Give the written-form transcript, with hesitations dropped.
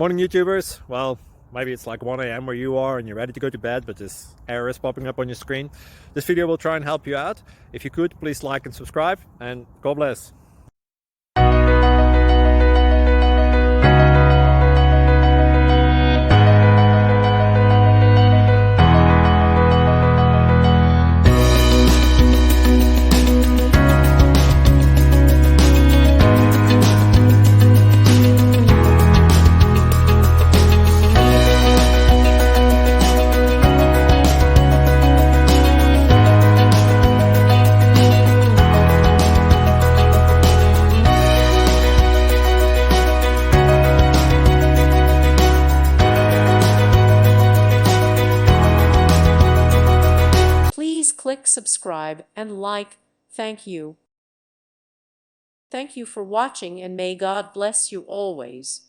Morning YouTubers. Well, maybe it's like 1 a.m. where you are and you're ready to go to bed, but this error is popping up on your screen. This video will try and help you out. If you could, please like and subscribe, and God bless. Please click subscribe and like. Thank you. Thank you for watching, and may God bless you always.